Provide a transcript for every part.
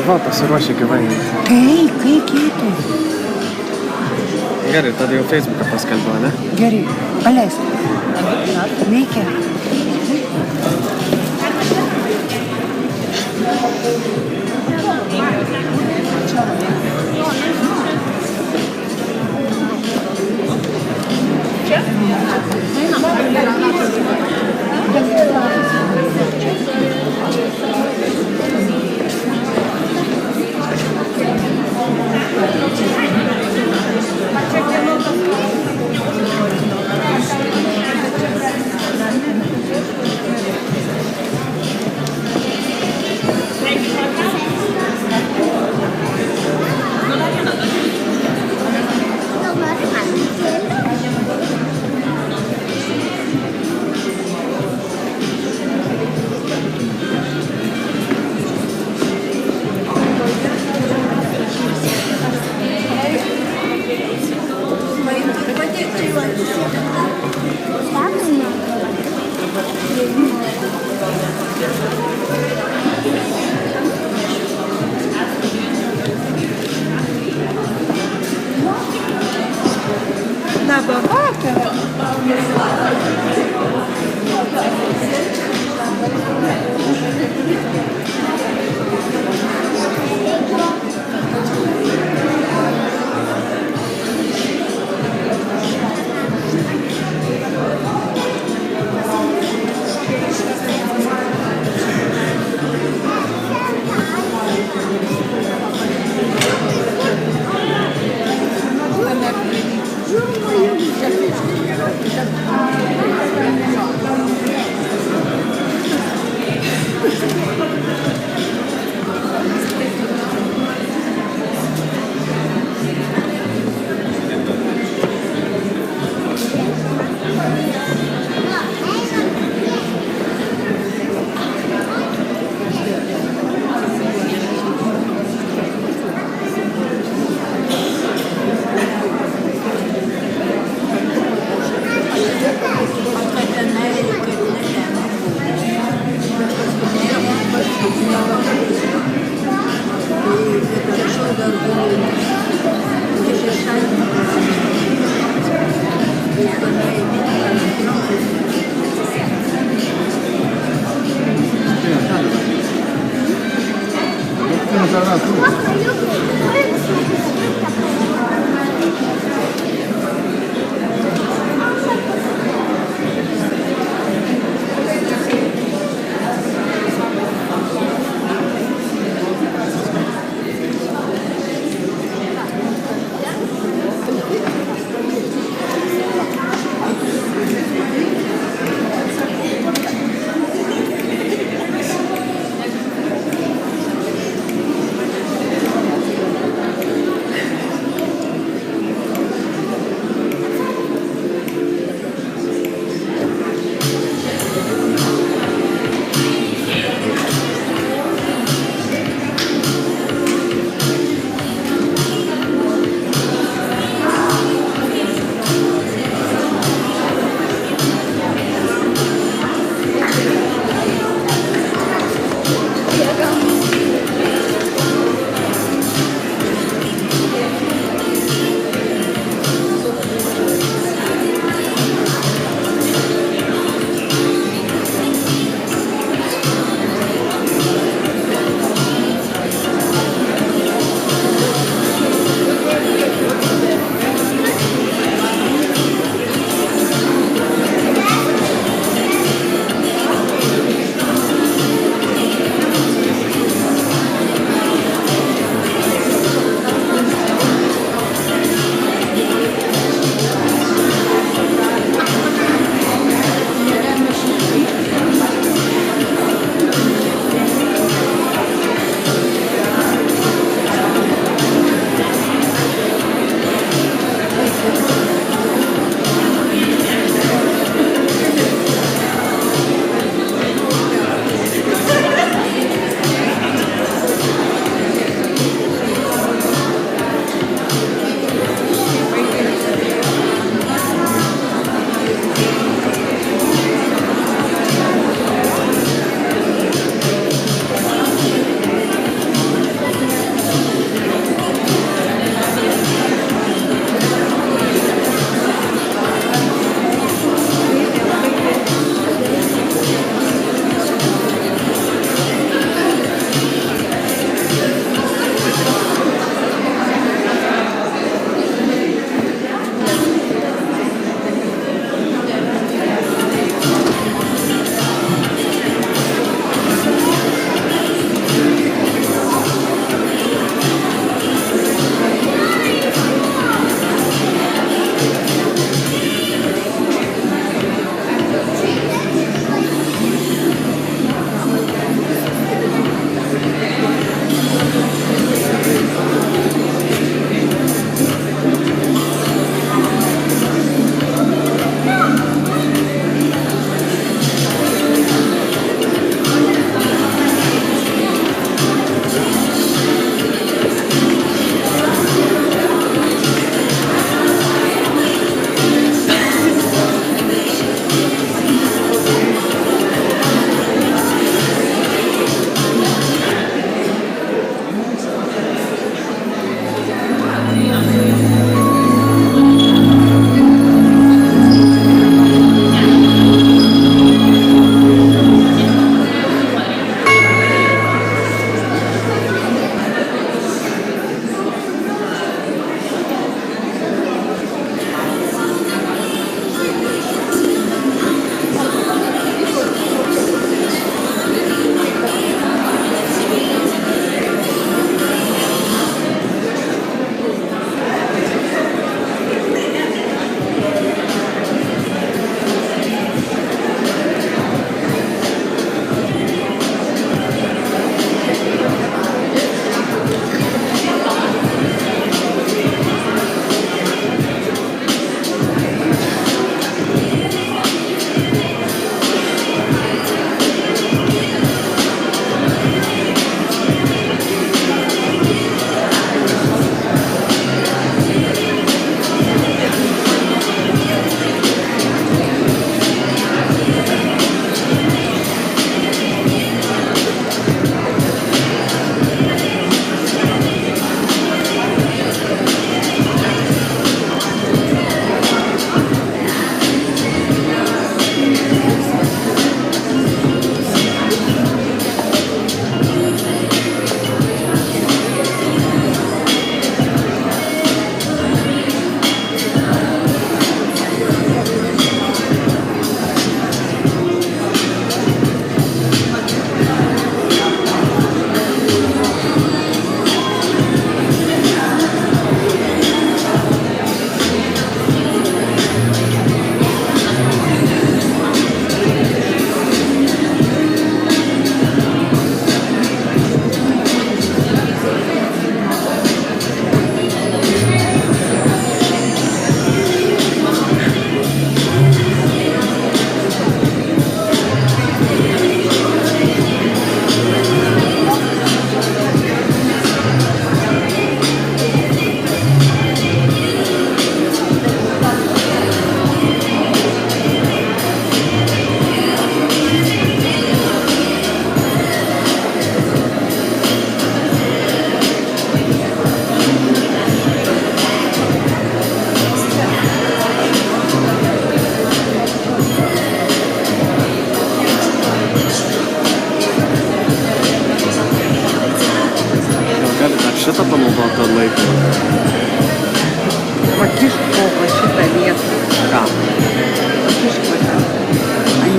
Va, pasiruošę gyvai. Kai keitai. Gerai, tada jau Facebooką paskelbiau, ne? Gerai, paleisk. Veikia. Labą vakarą.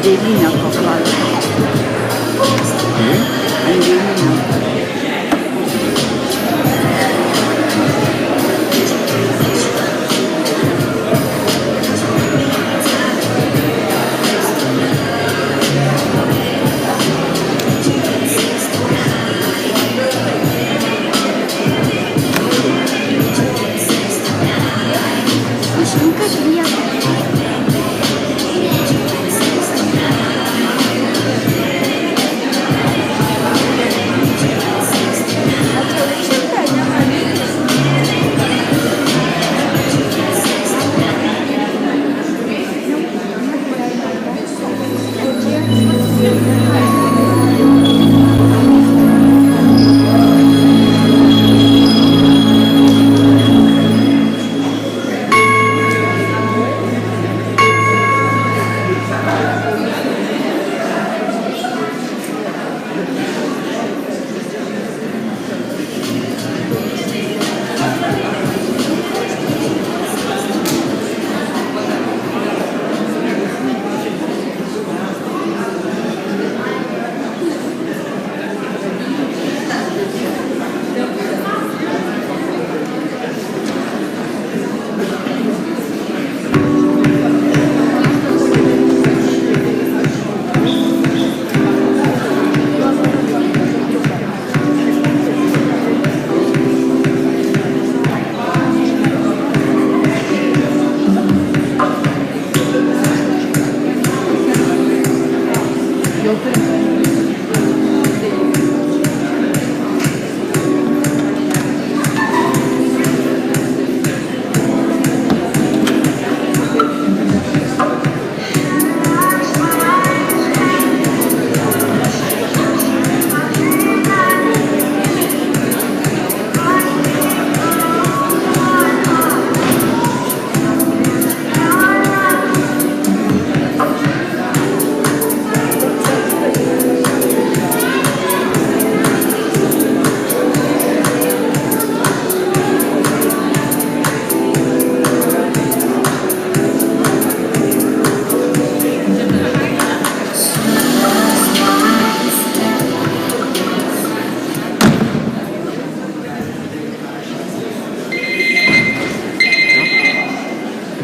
Andėlinio paklausė. Andėlinio.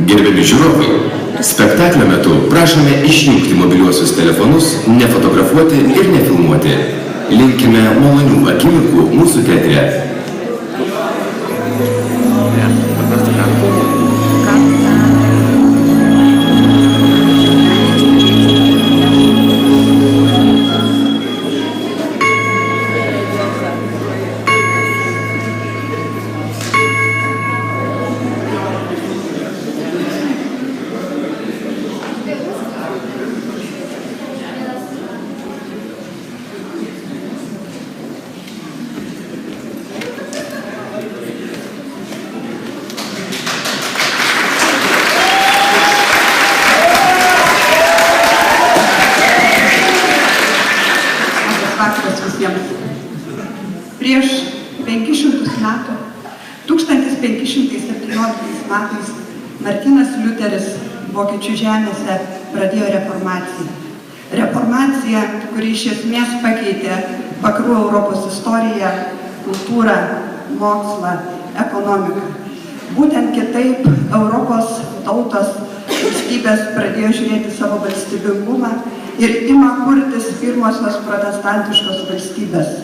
Gerbiami žiūrovai, spektaklio metu prašome išjungti mobiliuosius telefonus, nefotografuoti ir nefilmuoti. Linkime malonių akimirkų mūsų teatre. Prieš 500 metų, 1517 metais, Martynas Liuteris Vokiečių žemėse pradėjo reformaciją. Reformacija, kuri iš esmės pakeitė vakarų Europos istoriją, kultūrą, mokslą, ekonomiką. Būtent kitaip Europos tautos valstybės pradėjo žiūrėti savo valstybingumą ir ima kurtis pirmosios protestantiškos valstybės.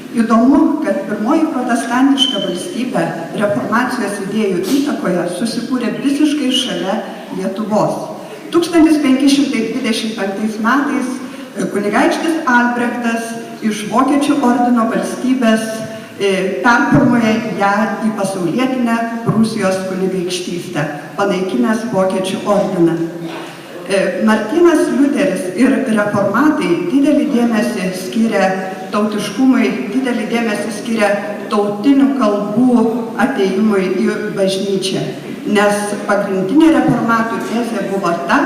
Įdomu, kad pirmoji protestantiška valstybė reformacijos idėjų įtakoje susikūrė visiškai šalia Lietuvos. 1525 metais kunigaikštis Albrechtas iš Vokiečių ordino valstybės performuoja ją į pasaulietinę Prūsijos kunigaikštystę, panaikinęs Vokiečių ordiną. Martynas Liuteris ir reformatai didelį dėmesį skiria tautiškumui, didelį dėmesį skiria tautinių kalbų atėjimui į bažnyčią. Nes pagrindinė reformatų tezė buvo ta,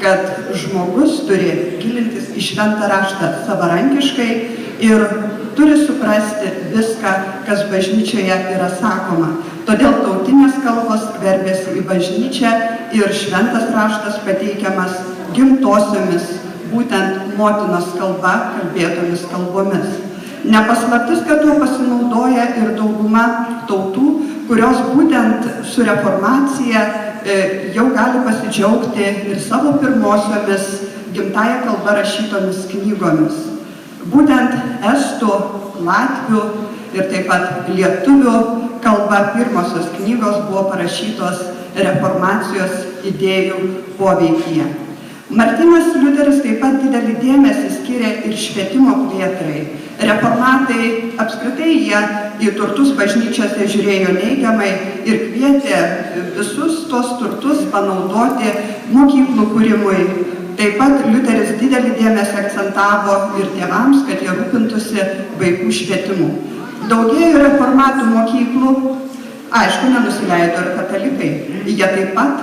kad žmogus turi gilintis į šventą raštą savarankiškai ir turi suprasti viską, kas bažnyčioje yra sakoma. Todėl tautinės kalbos skverbiasi į bažnyčią ir šventas raštas pateikiamas gimtosiomis būtent motinos kalba kalbėtomis kalbomis. Nepaslaptis, kad tuo pasinaudoja ir dauguma tautų, kurios būtent su reformacija jau gali pasidžiaugti ir savo pirmosiomis gimtąja kalba rašytomis knygomis. Būtent estų, latvių ir taip pat lietuvių kalba pirmosios knygos buvo parašytos reformacijos idėjų poveikyje. Martynas Liuteris taip pat didelį dėmesį skiria ir švietimo plėtrai. Reformatai apskritai jie į turtus bažnyčiose žiūrėjo neigiamai ir kvietė visus tos turtus panaudoti mokyklų kūrimui. Taip pat Liuteris didelį dėmesį akcentavo ir tėvams, kad jie rūpintųsi vaikų švietimu. Daugėjo reformatų mokyklų, aišku, nenusileido ir katalikai. Jie taip pat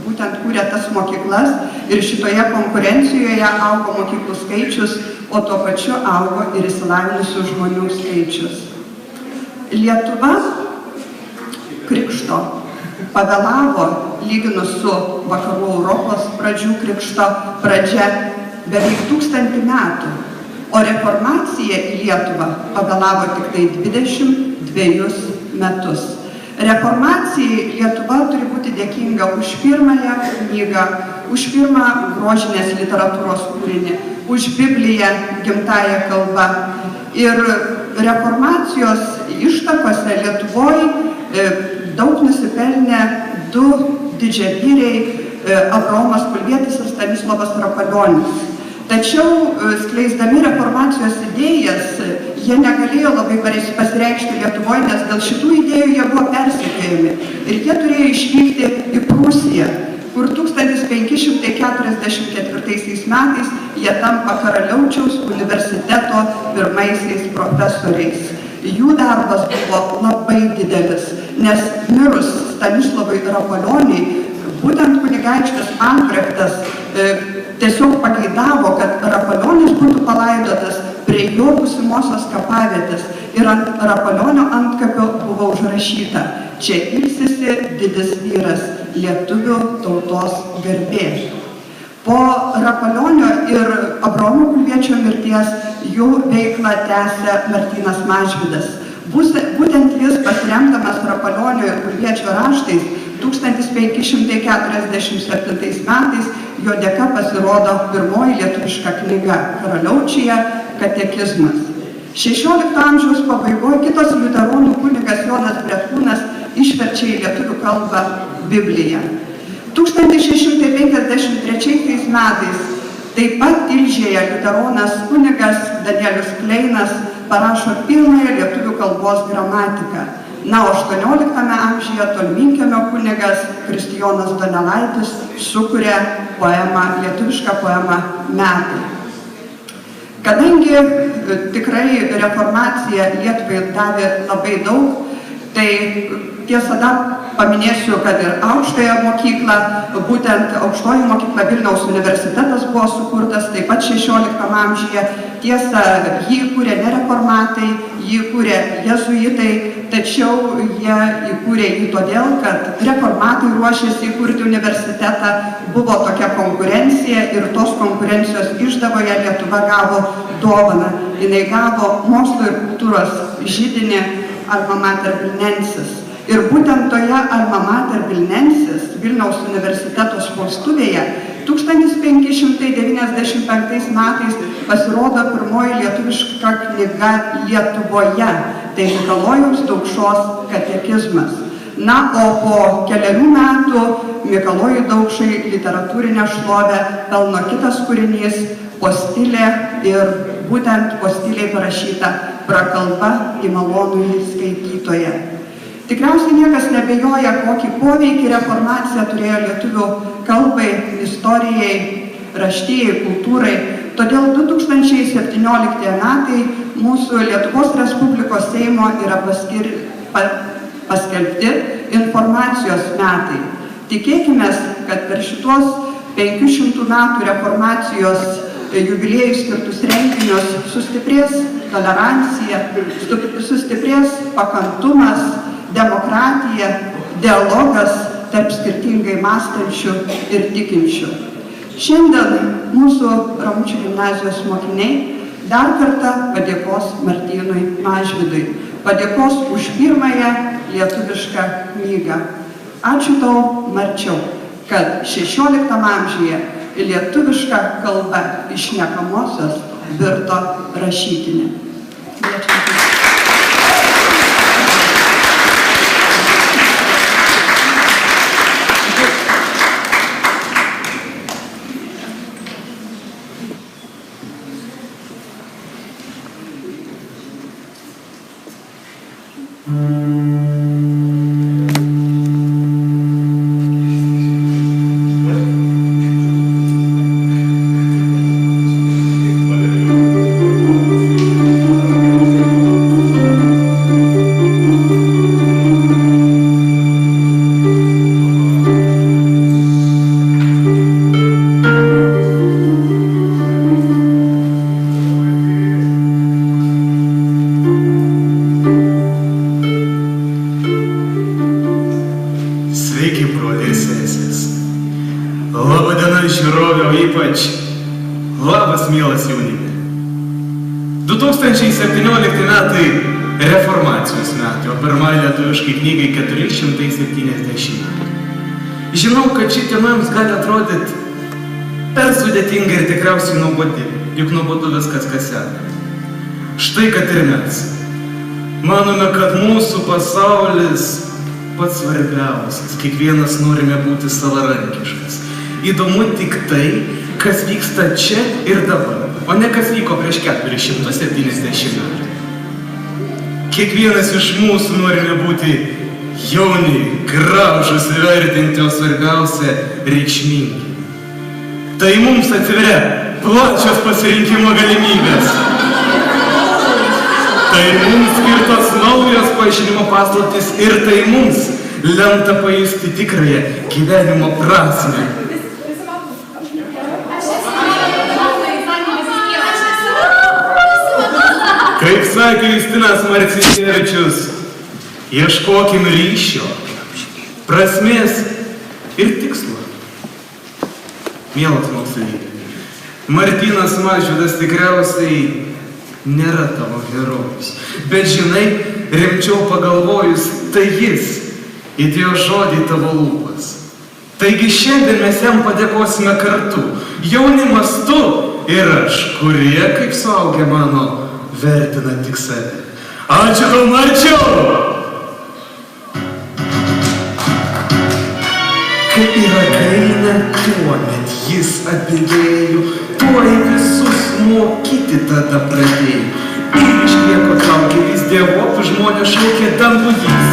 būtent kūrė tas mokyklas ir šitoje konkurencijoje augo mokyklų skaičius, o tuo pačiu augo ir išsilavinusių žmonių skaičius. Lietuva krikšto pavėlavo, lyginus su vakarų Europos pradžių krikšto pradžia, beveik 1000 metų, o reformacija į Lietuvą pavėlavo tik tai 22 metus. Reformacijai Lietuva turi būti dėkinga už pirmąją knygą, už pirmą grožinės literatūros kūrinį, už Bibliją gimtąją kalbą. Ir reformacijos ištakose Lietuvoje daug nusipelnė du didžiavyriai Abraomas Kulvietis ir Stanislovas Rapalionis. Tačiau skleisdami reformacijos idėjas, jie negalėjo labai pasireikšti Lietuvoje, nes dėl šitų idėjų jie buvo persekiojami. Ir jie turėjo išvykti į Prūsiją, kur 1544 metais jie tampa Karaliaučiaus universiteto pirmaisiais profesoriais. Jų darbas buvo labai didelis, nes mirus Stanislovui Rapalioniui, būtent kunigaikštis Albrechtas tiesiog pageidavo, kad Rapalionis būtų palaidotas prie jo būsimosios kapavietės ir ant Rapalionio antkapio buvo užrašyta: čia ilsisi didis vyras, lietuvių tautos garbė. Po Rapalionio ir Abraomo Kulviečio mirties jų veiklą tęsė Martynas Mažvydas. Būtent jis, pasiremdamas Rapalionio ir Kulviečio raštais, 1547 metais jo dėka pasirodo pirmoji lietuviška knyga Karaliaučiuje Katekizmas. 16 amžiaus pabaigoje kitas liuteronų kunigas Jonas Bretkūnas išverčia į lietuvių kalbą Bibliją. 1653 metais taip pat Tilžėje liuteronas kunigas Danielius Kleinas parašo pirmąją lietuvių kalbos gramatiką. Na, 18 amžiuje Tolminkiemio kunigas Kristijonas Donelaitis sukuria poemą, lietuvišką poemą Metai. Kadangi tikrai reformacija Lietuvai davė labai daug, tai tiesa dar paminėsiu, kad ir aukštąją mokyklą, būtent aukštoji mokykla Vilniaus universitetas buvo sukurtas taip pat 16 amžiuje. Tiesa, jį įkūrė ne reformatai, jį įkūrė jezuitai, tačiau jie įkūrė jį todėl, kad reformatai ruošėsi įkurti universitetą, buvo tokia konkurencija ir tos konkurencijos išdavoje Lietuva gavo dovaną. Jis gavo mokslo ir kultūros židinį Alma Mater Vilnensis. Ir būtent toje Alma Mater Vilnensis Vilniaus universiteto spaustuvėje 1595 metais pasirodo pirmoji lietuviška knyga Lietuvoje, tai Mikalojaus Daukšos katekizmas. Na, o po keliarių metų Mikalojui Daukšai literatūrinę šlovę pelno kitas kūrinys Postilė ir būtent Postilėje parašyta prakalba į malonųjį skaitytoją. Tikriausiai niekas nebejoja, kokį poveikį reformacija turėjo lietuvių kalbai, istorijai, raštijai, kultūrai. Todėl 2017 metai mūsų Lietuvos Respublikos Seimo yra paskelbti informacijos metai. Tikėkime, kad per šitos 500 metų reformacijos jubiliejus skirtus renginius sustiprės tolerancija, sustiprės pakantumas, demokratija, dialogas tarp skirtingai mąstančių ir tikinčių. Šiandien mūsų Ramučių gimnazijos mokiniai dar kartą padėkos Martynui Mažvydui. Padėkos už pirmąją lietuvišką knygą. Ačiū tau, Marčiau, kad 16 amžiuje lietuviška kalba iš šnekamosios virto rašytinė. Labas, mielas jaunime. 2017 metai reformacijos metai, o pirmai lietuviškai knygai 470 metų. Žinau, kad ši tema jums gali atrodyti per sudėtinga ir tikriausiai nuobodi, juk nuobodu viskas, kas seka. Štai kad ir mes. Manome, kad mūsų pasaulis pats svarbiausias, kiekvienas norime būti savarankiškas. Įdomu tik tai, kas vyksta čia ir dabar, o ne kas vyko prieš 470 metų. Kiekvienas iš mūsų norime būti jauni, gražūs, vertinti, o svarbiausia reikšmingi. Tai mums atsiveria plačios pasirinkimo galimybės. Tai mums skirtos naujos pažinimo paslaptys ir tai mums lemta pajusti tikrąją gyvenimo prasmę. Kaip sakė Justinas Marcinkevičius, ieškokim ryšio, prasmės ir tikslo. Mielas moksleivi, Martynas Mažvydas tikriausiai nėra tavo herojus, bet žinai, rimčiau pagalvojus, tai jis įdėjo žodį tavo lūpas. Taigi šiandien mes jam padėkosime kartu, jaunimas tu ir aš, kurie, kaip suaugę mano, vertina tik save. Ačiū tau, Marčiau! Kai yra gaina, tuomet jis apibėjo, tuoj visus mokyti tada pradėjo. Ir iš nieko traukė vis dievop, žmonės šaukė dangų jis,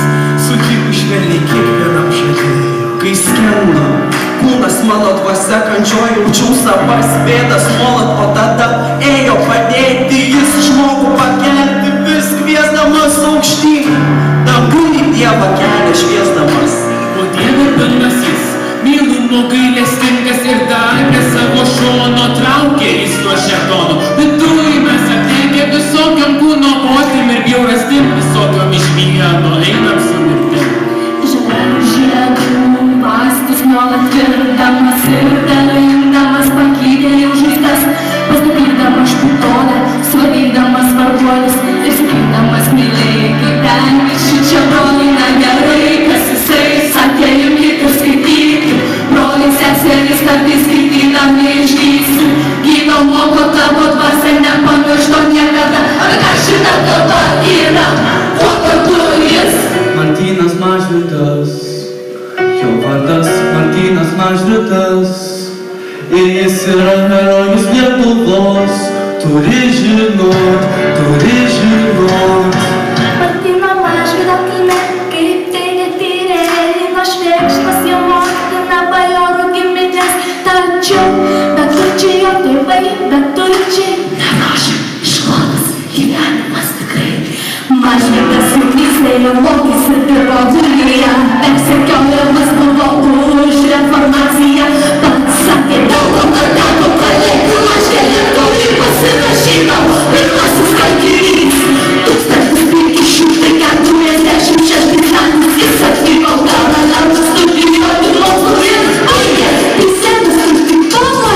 sutiko švelniai kiekvienam žadėjo. Kai skendo kūnas mano dvasia, kančioj jaučiau savas bėdas nuolat, o tada ėjo padėti jis žmogų pakelti, vis kviesdamas aukštyn, dangunį Dievą kelią šviesdamas. O Dievo pilnas jis, mylumo gailestingas ir davė savo šono, traukė jis nuo šėtono. Viduj mes aptekę visokiam kūno potėm ir bjaurastim, visokiam iš vieno einam su mirtim. Žiedų mastus nuolat virdamas ir dalindamas pakydėliau žaizdas, pastatydamas špitolę, suvarydamas varguolius ir sakydamas mylėkit ten visi čia broliai, na gerai, kas jisai sakė, imkit ir skaitykit, broliai seserys kartais skaitydami išgysiu, gydo moko tavo dvasia, nepamiršto niekada, ar ką šitą kalbą yra, kuo kartu jis. Martynas Mažvydas, jo vardas Martynas Mažvydas, ir jis yra herojus Lietuvos, turi žinot, turi žinot. Martyno Mažvydo kaime, kaip tai netyrė Elino Švėkšnos, jo motina bajorų giminės, tačiau beturčiai jo tėvai, beturčiai nerožė išklotas gyvenimas tikrai. Mažvydas jaunystėje mokėsi dirbo Vilniuje, persekiojamas buvo už reformaciją, pats sakė, dėl to, kad teko kalėti mažėlė, kol pasirašydavo pirmasis kankinys. 1546 metais jis atvyko karaliams studijuoti mokslų ir baigė įsėdus už diktono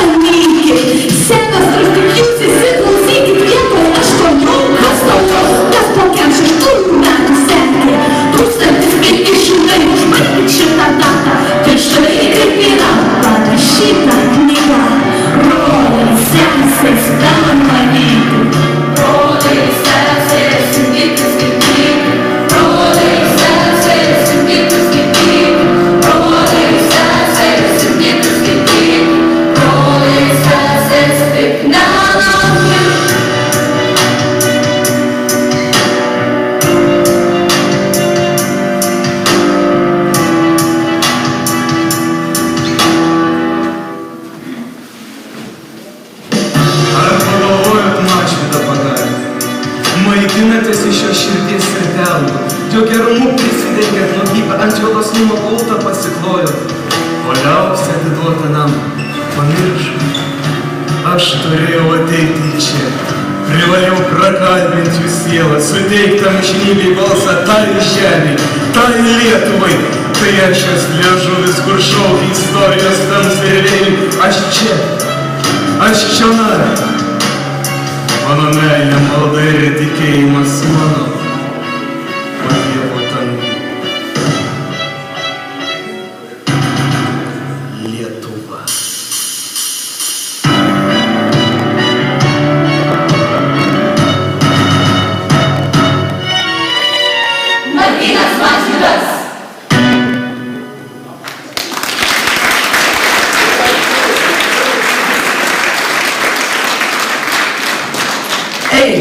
širdis ir delno, jo gerumu prisidengėt nuvypą, ant juodos numo gautą pasiklojot. Galiausiai atiduotą namą pamiršau. Aš turėjau ateiti čia, privalau prakalbinti jų sielą, suteikti amžinybei balsą tai žemei, tai Lietuvai. Tai aš šis liežuvis, kur šaukia istorijos tamsvėliai. Aš čionai. Mano meilė, malda ir tikėjimas mano, o Dievo dangai. Lietuva. Martynas Mažvydas. Ei,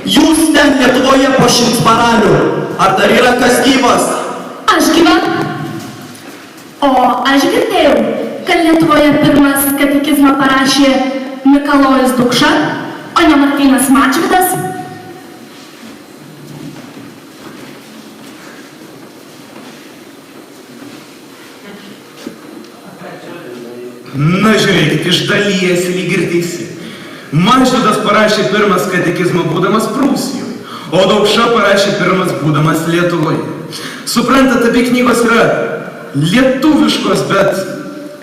jūs ten Lietuvoje po 100 paralių. Ar dar yra kas gyvas? Aš gyva. O aš girdėjau, kad Lietuvoje pirmas katekizmą parašė Mikalojus Daukša, o ne Martynas Mažvydas. Na žiūrėkit, iš dalies lyg ir teisi. Mažvydas parašė pirmas katekizmą būdamas Prūsijoje, o Daukša parašė pirmas būdamas Lietuvoje. Suprantat, abi knygos yra lietuviškos, bet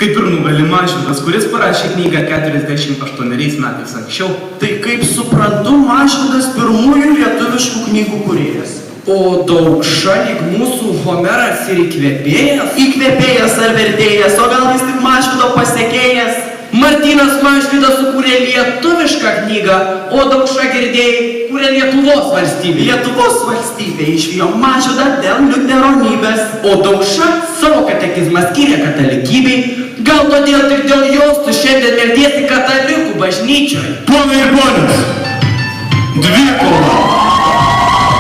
kaip ir nugali Mažvydas, kuris parašė knygą 48 metais anksčiau. Tai kaip suprantu, Mažvydas pirmųjų lietuviškų knygų kūrėjas. O Daukša lyg mūsų Homeras ir įkvėpėjas? Įkvėpėjas ar vertėjas, o gal vis tik Mažvydo pasekėjas? Martynas Mažvydas sukūrė lietuvišką knygą, o Daukša girdėjai kūrė Lietuvos valstybę. Lietuvos valstybė išvijo Mažvydą dėl liuteronybės. O Daukša savo katekizmą skyrė katalikybei. Gal todėl tik dėl jos tu šiandien meldiesi katalikų bažnyčioje? Ponai ir ponios, dvikova.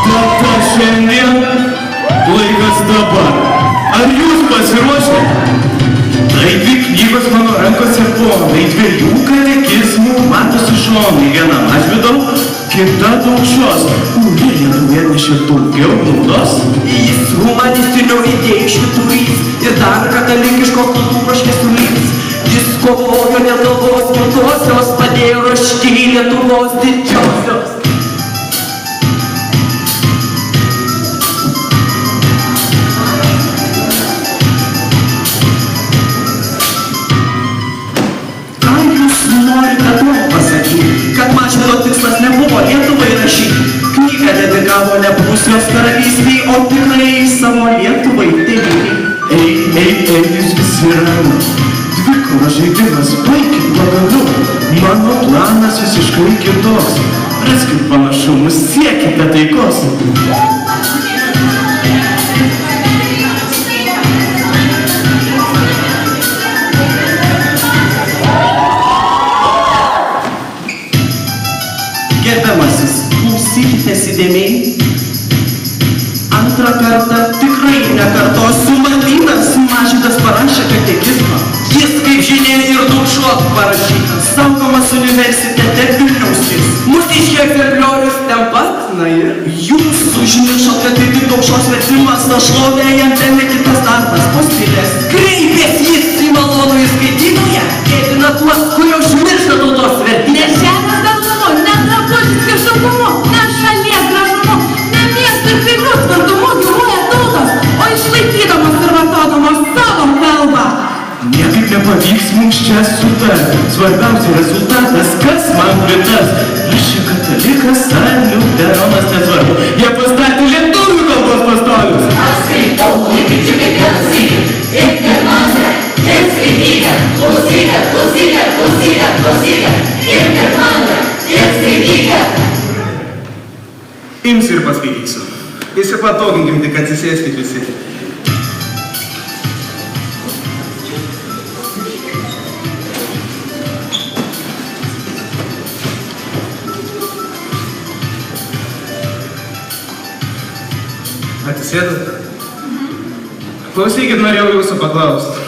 Tata šiandien, laikas dabar. Ar jūs pasiruošę? Tai dvi knygos mano rankose ponai, dviejų katekizmų matosi šonai, viena Mažvydo, kita Daukšos. Kurie Lietuvoje nešė daugiau naudos? Jis humanistinių idėjų švyturys ir dar katalikiško kultūros šviesulys. Jis kovojo dėl kalbos gimtosios, padėjo rašti Lietuvos didžiosios. Kad Mažvydo tikslas nebuvo Lietuvai rašyti. Knygą dedikavo ne Prūsijos karalystei, o tikrai savo Lietuvai tėvynei. Ei, jūs visi rami. Dvikova žaidimas, baikit pagaliau. Mano planas visiškai kitoks. Raskit panašumus, siekite taikos. Gerbiamasis, klausykitės įdėmiai. Antrą kartą tikrai nekartosiu. Martynas Mažvydas parašė katekizmą. Jis, kaip žinia, ir Daukšos parašytas. Saugomas universitete Vilniaus. Mūsiškė egzempliorius ten pat, na ir. Jūs užmiršot, kad tai tik Daukšos vertimas, o šlovė jam ten kitas darbas, postilės. Kreipės jis į malonųjį skaitytoją, kėtina tuos, kurie užmiršta tautos vertybės. Ne žemės galvumu, ne drabužių skiršumu, ne šalies gražumu, ne miestų ir pilių tvirtumu gyvuoja tautos, o išlaikydamas ir vartodamas savo kalbą. Niekaip nepavyks mums čia sutarti. Svarbiausia rezultatas, kas man pritars. Aš čia katalikas, ar liuteronas, nesvarbu. Jie pastatė lietuvių kalbos pastolius. Aš skaitau, įpyčiu kiekvieną sykį, ir pirmąsią, ir skaitykę, klausykę, klausykę, klausykę, klausykę, ir pirmąsią, ir skaitykę. Imsiu ir paskaitysiu. Įsipatoginkim, tik atsisėskit visi. Atsisėdat? Klausykit, norėjau jūsų paklausti.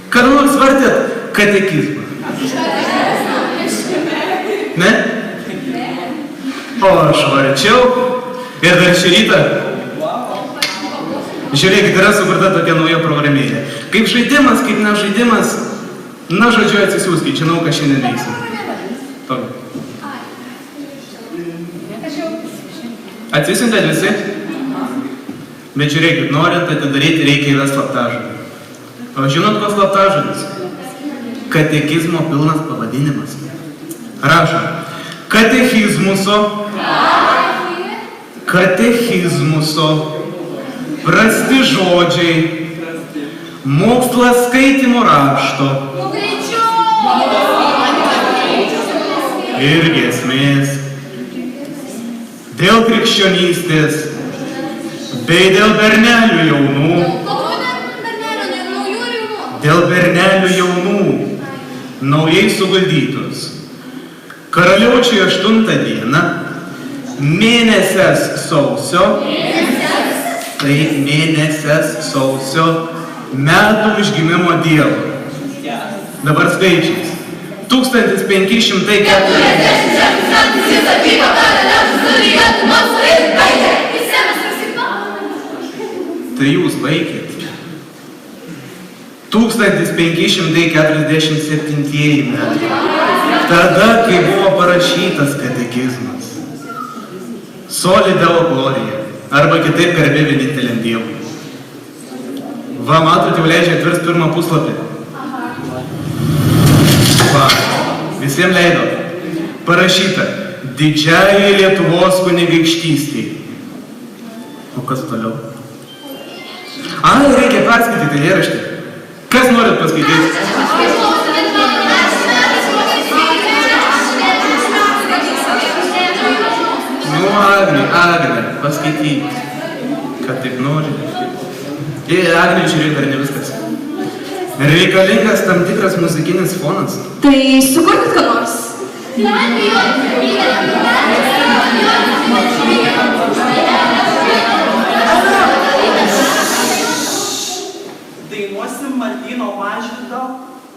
Kada nors vartėt katekizmą? Ne? O aš varčiau Ir dar šį rytą. Žiūrėkit, yra sukurta tokia nauja programėlė. Kaip žaidimas, kaip nežaidimas. Na, žodžiu, atsisiųskit, žinau, ką šiandien veiksim. Atsisiuntėt visi? Bet žiūrėkit, norint atidaryti, reikia įvesti slaptažodį. O žinot, koks slaptažodis? Katekizmo pilnas pavadinimas. Rašom. Katechizmuso, prasti žodžiai, mokslas skaitymo rašto ir giesmės, dėl krikščionystės, bei dėl bernelių jaunų, naujai suguldytus. Karaliaučiui 8 dieną, mėnesės sausio, metų užgimimo dieną. Dabar skaičiais. 1540. Tai jūs baigėt. 1547 metai. Tada, kai buvo parašytas katekizmas. Soli Deo Glorija. Arba kitaip garbė vieninteliam Dievui. Va, matot, jau leidžia atverst pirmą puslapį. Va, visiems leido. Parašyta. Didžiajai Lietuvos kunigaikštystei. O kas toliau? Reikia perskaityti eilėraštį. Kas norit paskaityti? Nu, Agne, paskaityti. Kad taip nori. Agne, žiūrėk, dar ne viskas. Reikalingas tam tikras muzikinis fonas. Tai sukurkit ką nors. Dainuosim Martyno Mažvydo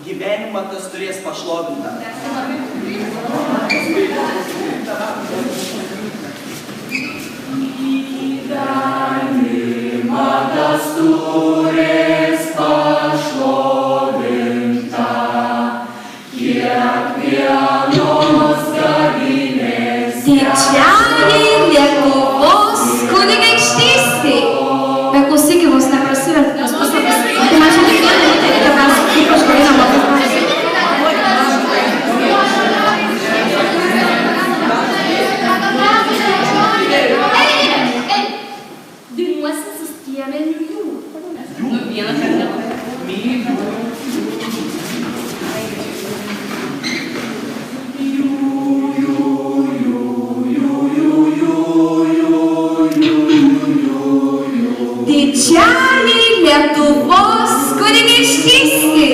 gyvenimą tas turės pašlovintą. Gyvenimą tas turės pašlovintą, kiekvienos gavinės. Didžiajai Lietuvos kunigaikštystei. Beklausykit, vos neprasiverti, nes puslapis. Tai man čia tik nereikia, kad mes ypač galėjome labai panašiai. Dainuosim su stiemeniu jūrų. Nu, vieną kartą. Didžiajai Lietuvos kunigaikštystei.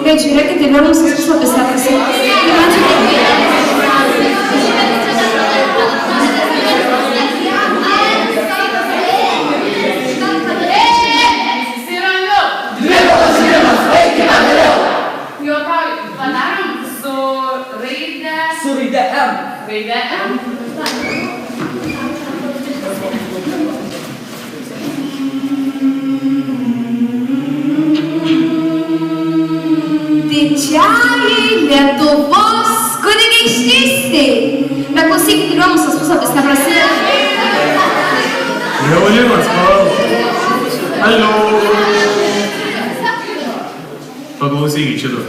Bet žiūrėkit, tai vėl mums puslapis neprasiverti. Tai man čia tik Raidė M. Didžiajai Lietuvos kunigaikštystei. Beklausykit, ir mums tas puslapis neprasiverti. Jaunimas, Alio. Paklausykit šito.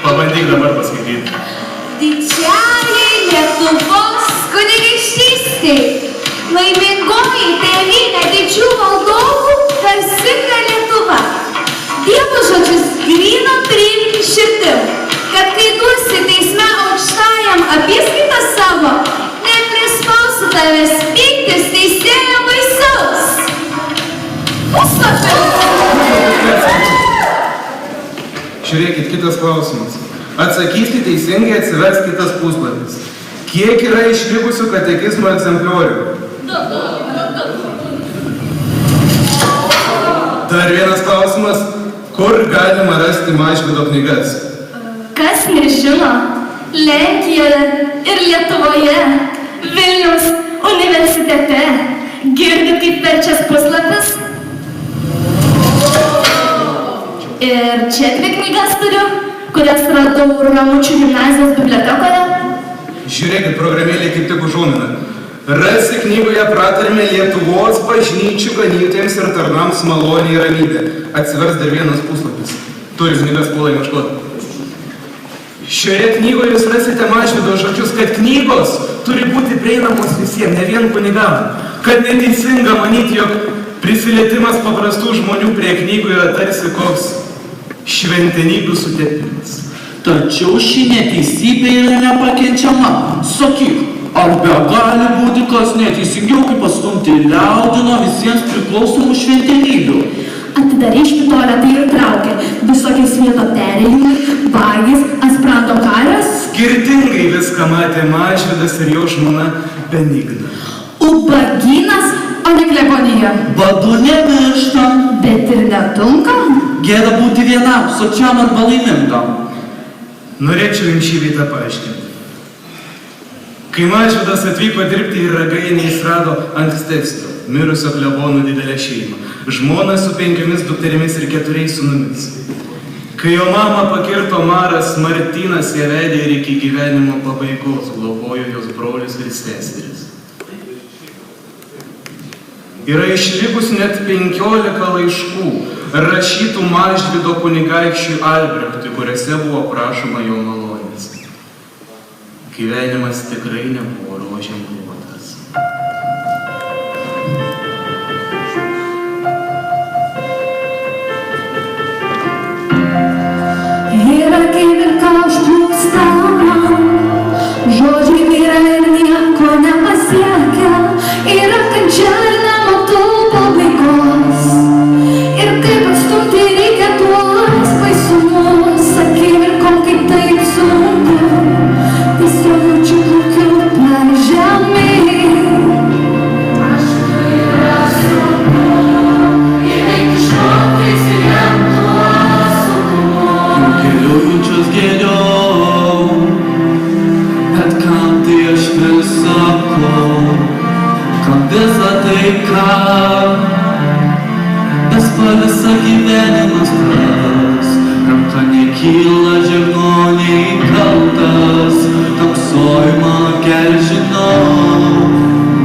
Pabandyk dabar paskaityti. Didžiajai Lietuvos kunigaikštystei. Laimingoji tėvynė didžių valdovų garsinga Lietuva. Dievo žodžius gryno priimti širdim, kad kai duosi teisme aukštajam apyskaitą savo, neprispausi tavęs pyktis teisėjo baisaus. Puslapis. Žiūrėkit, kitas klausimas. Atsakyti teisingai, atsivers kitas puslapis. Kiek yra išlikusių katekizmo egzempliorių? Dar vienas klausimas. Kur galima rasti Mažvydo knygas? Kas nežino, Lenkijoje ir Lietuvoje, Vilniaus universitete. Girdit, kaip verčias puslapis? Ir čia 2 knygas turiu, kurias radau Ramučių gimnazijos bibliotekoje. Žiūrėkit, programėlė kaip tik užuomina. Rasi knygoje pratarmę Lietuvos bažnyčių ganytojams ir tarnams malonė ir ramybė. Atsivers dar vienas puslapis. Turi knygas puolai ieškoti. Šioje knygoje jūs rasite Mažvydo žodžius, kad knygos turi būti prieinamos visiems, ne vien kunigam. Kad neteisinga manyti, jog prisilietimas paprastų žmonių prie knygų yra tarsi koks šventenybių sutepimas. Tačiau ši neteisybė yra nepakenčiama. Sakyk, ar be gali būti kas neteisingiau, kaip pastumti liaudį nuo visiems priklausomų šventenybių? Atidarė špitolę, tai ir traukė. Visokiais vieto perėjimai, bagis, aspranto karas. Skirtingai viską matė Mažvydas ir jo žmona Benigna. Ubagynas, o ne klebonija. Badu nemirštam. Bet ir netunkam. Gėda būti vienam, sočiam arba laimingam. Norėčiau jums šį vietą paaiškinti. Kai Mažvydas atvyko dirbti į Ragainę, jis rado ankstesnio, mirusio klebono didelę šeimą. Žmoną su 5 dukterimis ir 4 sūnumis. Kai jo mamą pakirto maras, Martynas ją vedė ir iki gyvenimo pabaigos globojo jos brolius ir seseris. Yra išlikus net 15 laiškų, rašytų Mažvydo kunigaikščiui Albrechtui, kuriuose buvo prašoma jo malonės. Gyvenimas tikrai nebuvo rožėm klotas. Ir akimirką užplūsta, žodžiai vyra ir nieko nepasiekia, yra kančia ir nematau pabaigos. Ir kaip atstumti reikia tuos baisumus, akimirkom kaip taip sunku, tiesiog jaučiu plaukiu per žemę. Aš yra sunku, įveikti šoktais ir jam tuos sunkumus. Keliaujančios geriau, bet kam tai aš vis sakau, kam visą tai ką, besparisa gyvenimas tas, ranka nekyla, žirgo neįkaltas, tamsoj mano kelią žinau,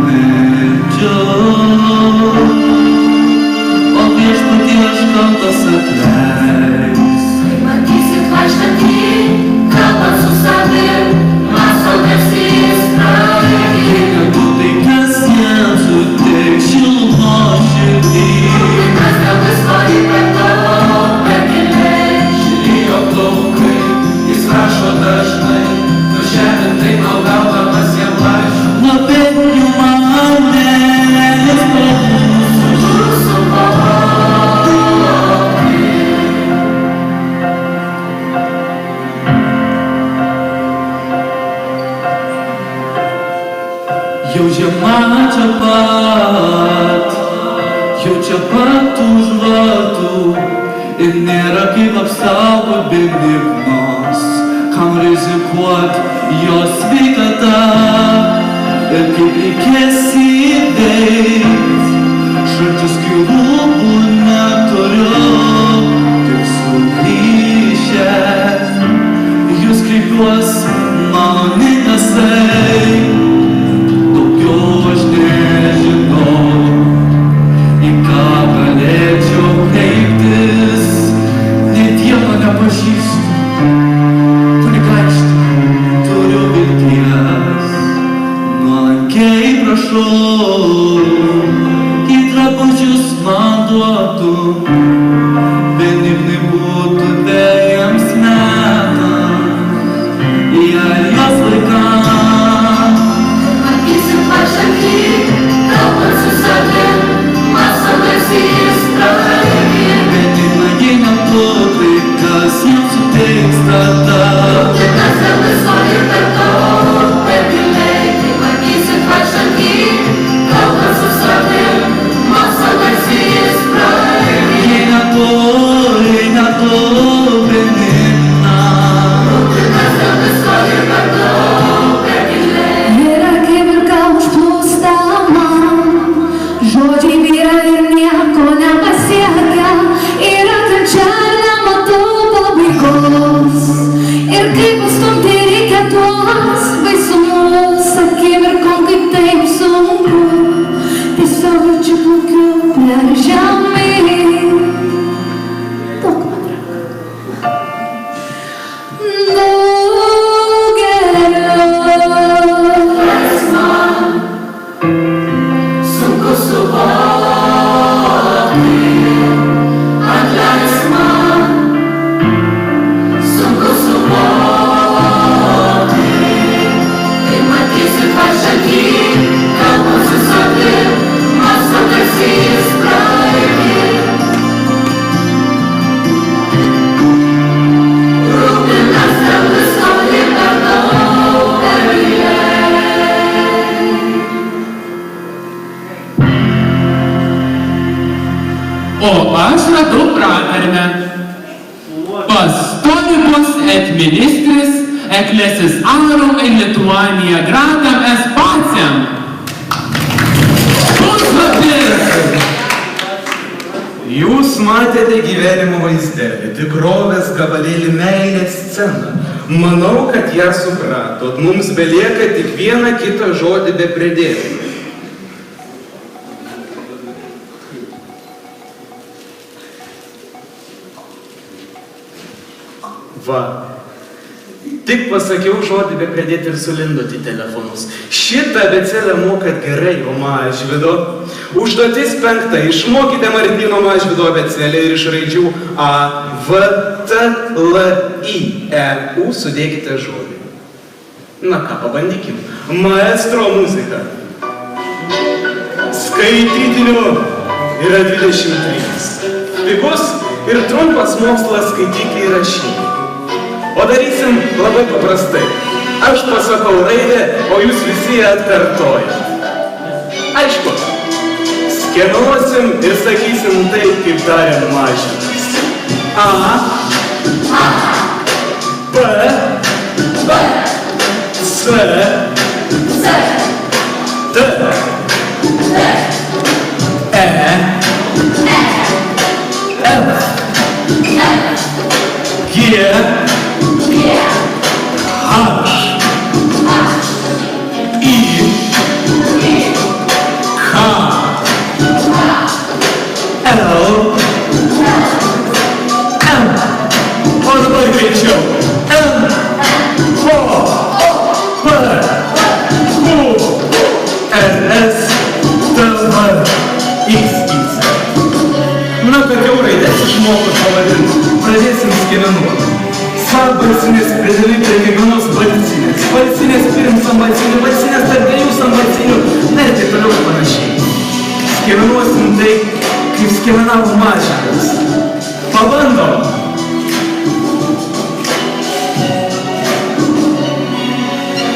medžiu, o viešpatie aš kaltas atleis. Matysit vaikštantį, kalbant su savim, mąstomis jis praeitį. Kad tu tai kas jiems suteiks šilumos širdį. Kas dėl visko įpratau per keliai. Žilėjo plaukai, jis rašo dažnai, nužemintai maldaudamas jam laišką. Nuopetnių manęs pabūsiu Jūsų jau žiema čia pat už vartų, ir nėra kaip apsaugot Benignos, kam rizikuot jos sveikata, ir kaip reikės įveikt, šalčius skylų neturiu, tik sugrįžęs, jūs kreipiuos mano netasai. Aš nežinau, į ką galėčiau kreiptis, net Dievo nepažįstu, kunigaikšti, turiu vilties, nuolankiai prašau, į drabužius man duotų, metu pratarme. Pastoribus et ministris ecclesis arum in Lituania gratam es pacem. Puslapis! Jūs matėte gyvenimo vaizdelį, tikrovės gabalėlį meilės sceną. Manau, kad ją supratot. Mums belieka tik vieną kitą žodį be pridėti. Va. Tik pasakiau žodį be pridėti ir sulindot į telefonus. Šitą abėcėlę mokat gerai, o Mažvydo. Užduotis 5. Išmokite Martyno Mažvydo abėcėlę ir iš raidžių A, V, T, L, I, E, U sudėkite žodį. Na ką, pabandykim. Maestro muzika. Skaitytinių yra 23. Pigus ir trumpas mokslas skaityti ir rašyti. O darysim labai paprastai. Aš pasakau raidę, o jūs visi ją atkartojat. Aišku, skenuosim ir sakysim taip, kaip darė Mažvydas. A, B, C, D, E, F, G, H, I, K, L, M. O dabar greičiau. M, O, P, Q, R, S, T, V, X, Y. Na, kad jau raidės išmokot pavadinti, pradėsim skevenuoti. Balsinės pridami prie kiekvienos balsinės. Balsinės pirm sambalsinių, balsinės tarp dviejų sambalsinių. Na ir taip toliau ir panašiai. Skevenuosim tai, kaip skevenavo Mažvydas. Pabandom.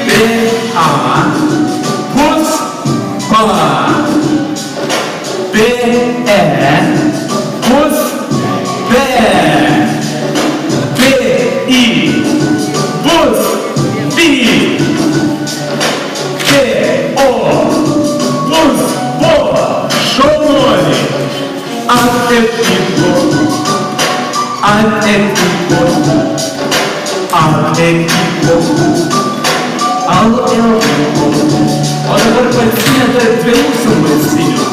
B, A, pus, pa. B, E, pus, B. I, bus, bi, K, O, bus, bo, šaunuoliai, atekipo, atekipo, atekipo, al-ekipo. O dabar balsinė tarp dviejų sambalsinių.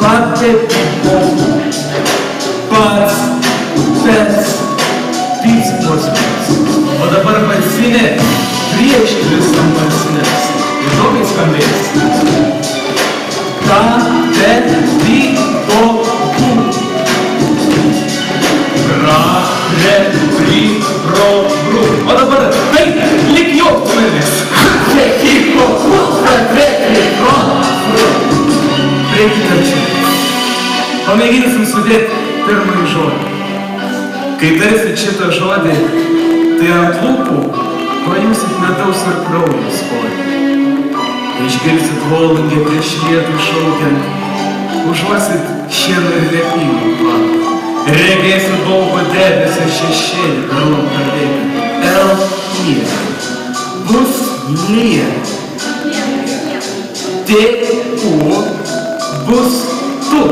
Patekipo, pats, pets, o dabar balsinė prieš dvi sambalsinės. Įdomiai skambės. Ta, te, ti, to, ku. Ra, re, pri, ro, bru. O dabar taip, lyg joktumėmės. Te, ti, to, ku, ra, re, pri, ro, bru. Priekite čia. Pamėginsim sudėti pirmąjį žodį. Kai tarsit šitą žodį, tai ant lūpų pajusit medaus ir kraujo skonį. Išgirsit volungę prieš lietų šaukiant, užuosit šieno ir liepynų kvapą. Regėsit baubo debesio šešėlį per lauką rėkiant. L-ie. Bus lie. T-u. Bus tu.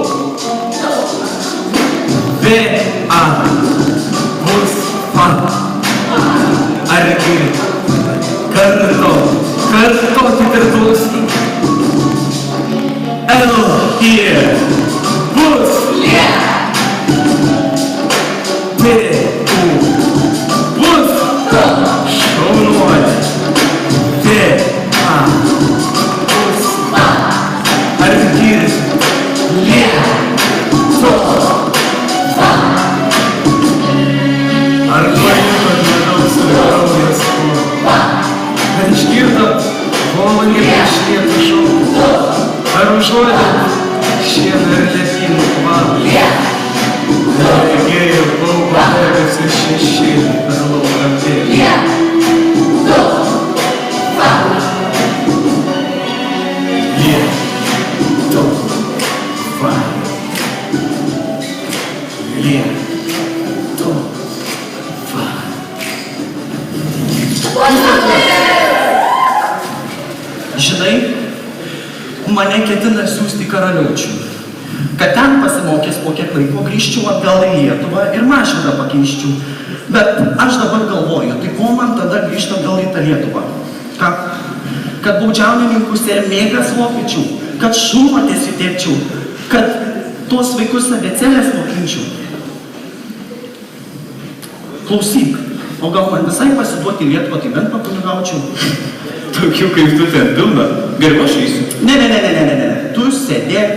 B-a. Bus fan. Argi. Kartokit ir klausyk. L-ie. Bus lie. T-u. Bus šaunuolė. T-a. Bus argi. Lie. To. Ar pajutot medaus ir kraujo skonį? Ar išgirdot volungę prieš lietų šaukiant? Ar užuodėt šieno ir liepynų kvapą? Regėjo baubo debesio šešėlį per lauką rėkiant. D, tu, va. Žinai, mane ketina siųsti karaliaučių, kad ten pasimokęs po kiek laiko grįžčiau atgal į Lietuvą ir mašiną pakeiščiau. Bet aš dabar galvoju, tai ko man tada grįžti atgal į tą Lietuvą? Ką? Kad baudžiauninkus ir mėgas vokiečių, kad šunmotės įdėpčiau, kad tuos vaikus abėcėlės mokinčiau. Klausyk, o gal man visai pasiduoti į Lietuvą, tai bent pakunigaučiau? Tokių kaip tu ten pilna, geriau aš eisiu. Ne, tu sėdėk,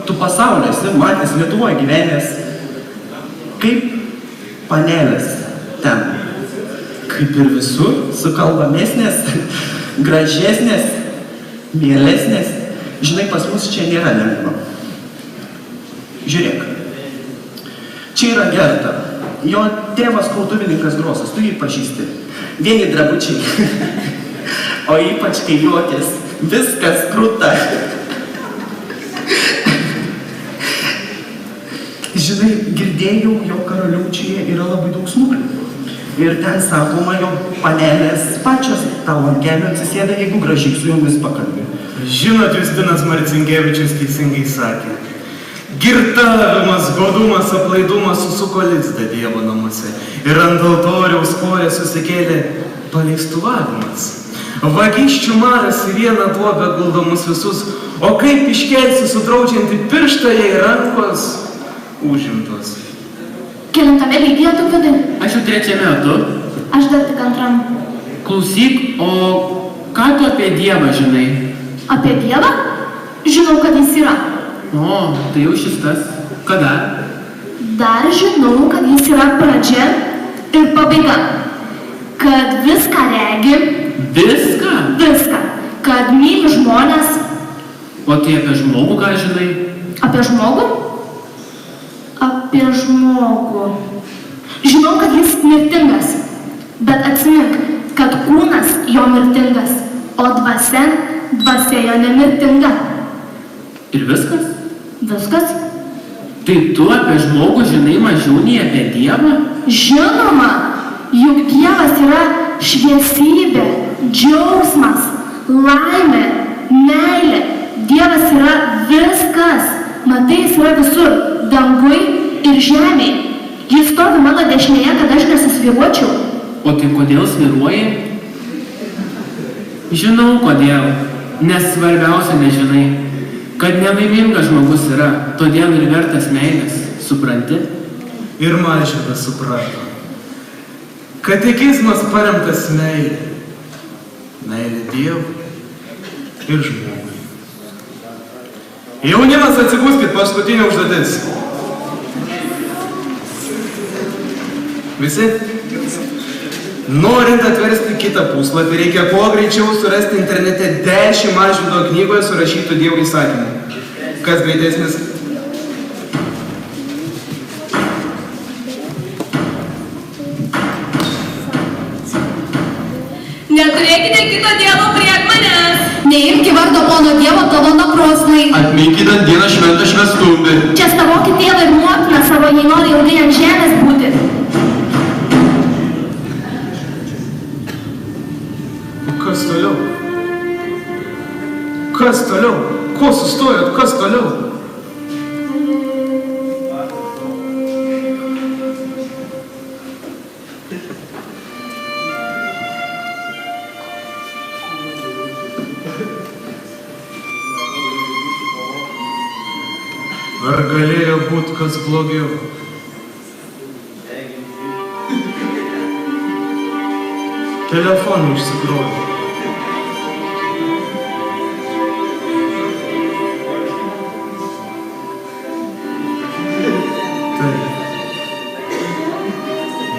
tu pasaulį esi matęs Lietuvoje gyvenęs, kaip panelės ten. Kaip ir visur? Sukalbamesnės, gražesnės, mielesnės. Žinai, pas mus čia nėra lengva. Žiūrėk, čia yra Gerta. Jo tėvas kultūrininkas Grosas, tu jį pažįsti. Vieni drabučiai, o ypač kai juokės, viskas krūta. Žinai, girdėjau, jo karaliaučiuje yra labai daug smuklių. Ir ten sakoma, jo panelės pačios tavo ant kelių atsisėda, jeigu gražiai su jomis pakalbė. Žinot, Justinas Marcinkevičius teisingai sakė. Girtavimas, godumas, aplaidumas susuko lizdą Dievo namuose. Ir ant altoriaus koją susikėlė paleistuvavimas. Vagysčių maras į vieną duobę guldo mus visus, o kaip iškelsi sudraudžiantį pirštą, jei rankos užimtos. Kelintame lygyje tu vidai? Aš jau 3 metu. Aš dar tik 2. Klausyk, o ką tu apie Dievą žinai? Apie Dievą? Žinau, kad jis yra. O, tai jau šis tas. Kada? Dar žinau, kad jis yra pradžia ir pabaiga. Kad viską regi. Viską? Viską. Kad myli žmonės. O tai apie žmogų ką žinai? Apie žmogų? Apie žmogų. Žinau, kad jis mirtingas. Bet atsimink, kad kūnas jo mirtingas, o dvasia jo nemirtinga. Ir viskas? Viskas? Tai tu apie žmogų žinai mažiau nei apie Dievą? Žinoma, juk Dievas yra šviesybė, džiaugsmas, laimė, meilė. Dievas yra viskas. Matai, jis yra visur, dangui ir žemėj. Jis stovi mano dešinėje, kad aš nesusvyruočiau. O tai kodėl svyruoji? Žinau kodėl, nes svarbiausia nežinai, kad nelaimingas žmogus yra, todėl ir vertas meilės, supranti? Ir Mažvydas suprato. Katekizmas paremtas meilė. Meilė Dievui ir žmogui. Jaunimas, atsiguskit, paskutinė užduotis. Visi? Norint atversti kitą puslapį, reikia kuo greičiau surasti internete 10 Mažvydo knygoje surašytų Dievo įsakymų. Kas greitesnis? Neturėkite kito Dievo prie manęs. Neimki vardo pono Dievo tavo nakrosnai. Atminkydant dieną šventą švęstuvį. Čia stavokit tėvą ir motiną savo, jei nori ilgai ant žemės būti. Kas toliau? Kas toliau? Ko sustojot? Kas toliau? Ar galėjo būti kas blogiau? Telefonai išsikrovė.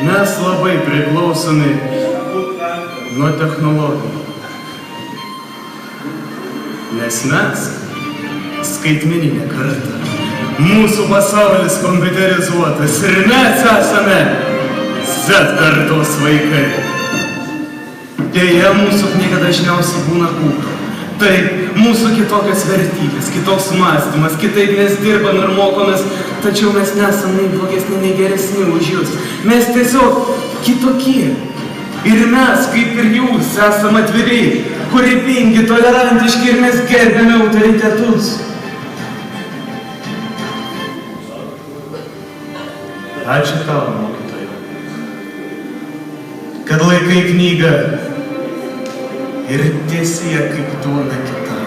Mes labai priklausomi nuo technologijų. Nes mes skaitmeninė karta. Mūsų pasaulis kompiuterizuotas ir mes esame Z kartos vaikai. Deja, mūsų knyga dažniausiai būna kūro. Taip, mūsų kitokios vertybės, kitoks mąstymas, kitaip mes dirbam ir mokomės, tačiau mes nesam nei blogesni, nei geresni už jūs. Mes tiesiog kitokie. Ir mes, kaip ir jūs, esam atviri, kūrybingi, tolerantiški ir mes gerbėme autoritetus. Ačiū tau, mokytojau, kad laikai knygą ir tiesėje kaip duona kitam.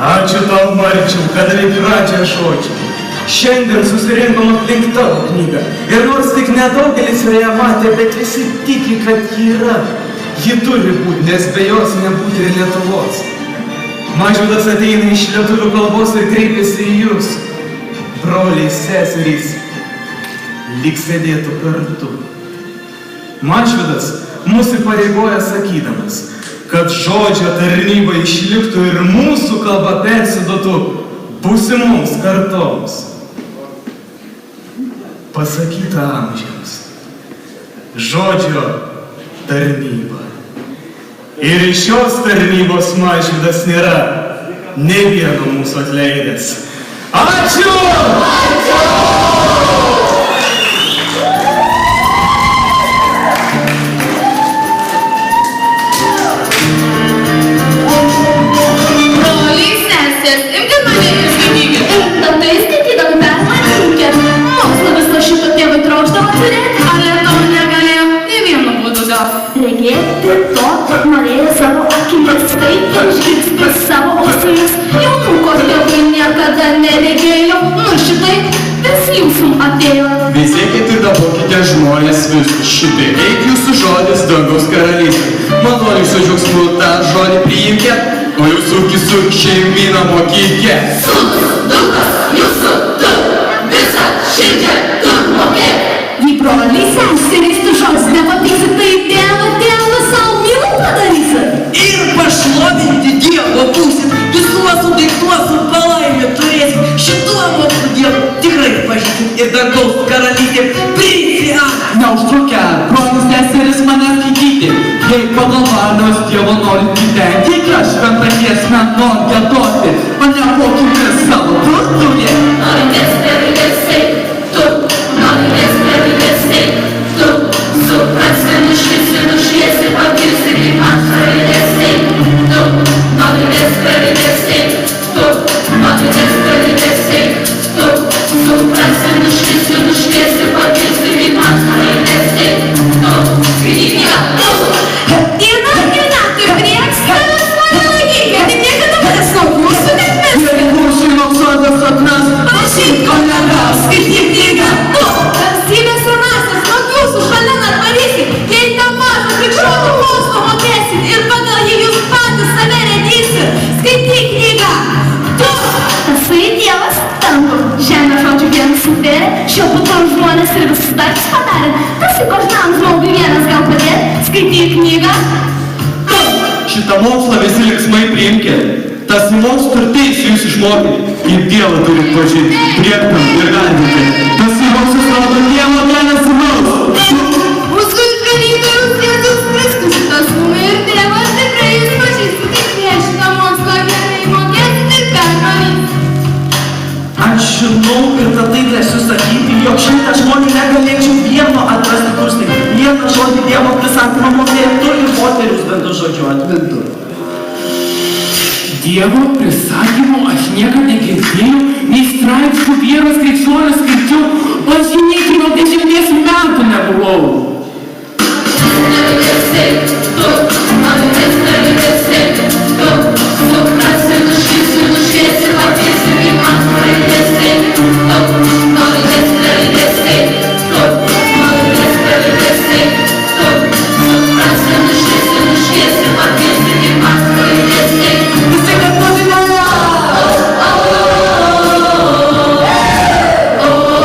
Ačiū tau, Marčiau, kad davei pradžią žodžią. Šiandien susirinkom aplink tavo knygą. Ir nors tik nedaugelis ją matė, bet visi tiki, kad ji yra. Ji turi būti, nes be jos nebūti ir Lietuvos. Mažvydas ateina iš lietuvių kalbos ir kreipiasi į jūs. Broliai, seserys, lyg sėdėtų kartu. Mažvydas mūsų pareigoja sakydamas, kad žodžio tarnyba išliktų ir mūsų kalba persiduotų būsimoms kartoms. Pasakyta amžiams. Žodžio tarnyba. Ir iš šios tarnybos Mažvydas nėra nė vieno mūsų atleidęs. Ačiū! Regėti to, norėjo savo akimis, taip išgirsti savo ausimis. Jaunuko tėvai niekada neregėjo, šitai vis jūsų atėjo. Visi kiti dabokite žmonės visų šitai. Eik jūsų žodis dangaus karalystė. Maloniai su džiaugsmu tą žodį priimkė, o jūsų kisų šeimyną mokykė. Sūnus, dukas, jūsų tu, visą širdžią tu mokėk. Jei broliai seserys tu žodis nepatysi, tai tėvą savo mylų padarysi. Ir pašlovinti Dievo būsit, visuosų daiktuosų palaimę turėsit. Šituo mokslu Dievu tikrai pažįsit ir dangaus karalystė prisiat. Neužtrukę, brolis seseris mane skaityti. Jei pagal valios Dievo norit gyventi, aš šventą giesmę noriu giedoti, o ne mokytis savo turtuvė. Noritės pervesti, tu, noritės pervesti, tu, suprasti, nušviesi, pagirsti, kaip man pervesti, tu, noritės pervesti, tu, noritės pervesti, tu, suprasti, nušviesi, pagirsti, kaip man pervesti, tu, knyga, tu. Ir prieks tavęs mane laikyti, tai niekada manęs naujusiu nekmesti. Jeigu šeimoksodas atras, Prašyk, kolegas, skaityk knygą, tu. Valstybės senasias, nuo jūsų šalin atvarysit, jei tą mažą krikščionų mokslą mokėsit ir pagal jį jūs patys save redysit. Skaityk knygą, tu. Tasai Dievas dangų, žemė žodžių vienas suvėrė, šio putom žmonės ir visus darbus padarė. Tasai kožnam žmogui vienas gal padėt, skaityk knygą, tu. Šitą mokslą visi linksmai priimkė. Tas mokslas turtais jūs išmokyti, kaip Dievą turit pažinti, priektam ir garbinti. Tas mokslas rodo Dievo vienas įmaus. Mūsų išganytojus Jėzus Kristus, tas mum ir Tėvas tikrai jūs pažįstų, tik prie šitą mokslą gerai mokėsit ir permanys. Aš žinau ir tada galėsiu sakyti, jog 100 žmonių negalėčiau vieno atrasti kursai. Vieną žodį Dievo prisakymą mokėtų ir moterius bendru žodžiu atmintų. Dievo prisakymo aš niekada negirdėjau, nei straipsnių vieros krikščionio skaičiau, o aš jų nei 10 metų nebuvau. Oh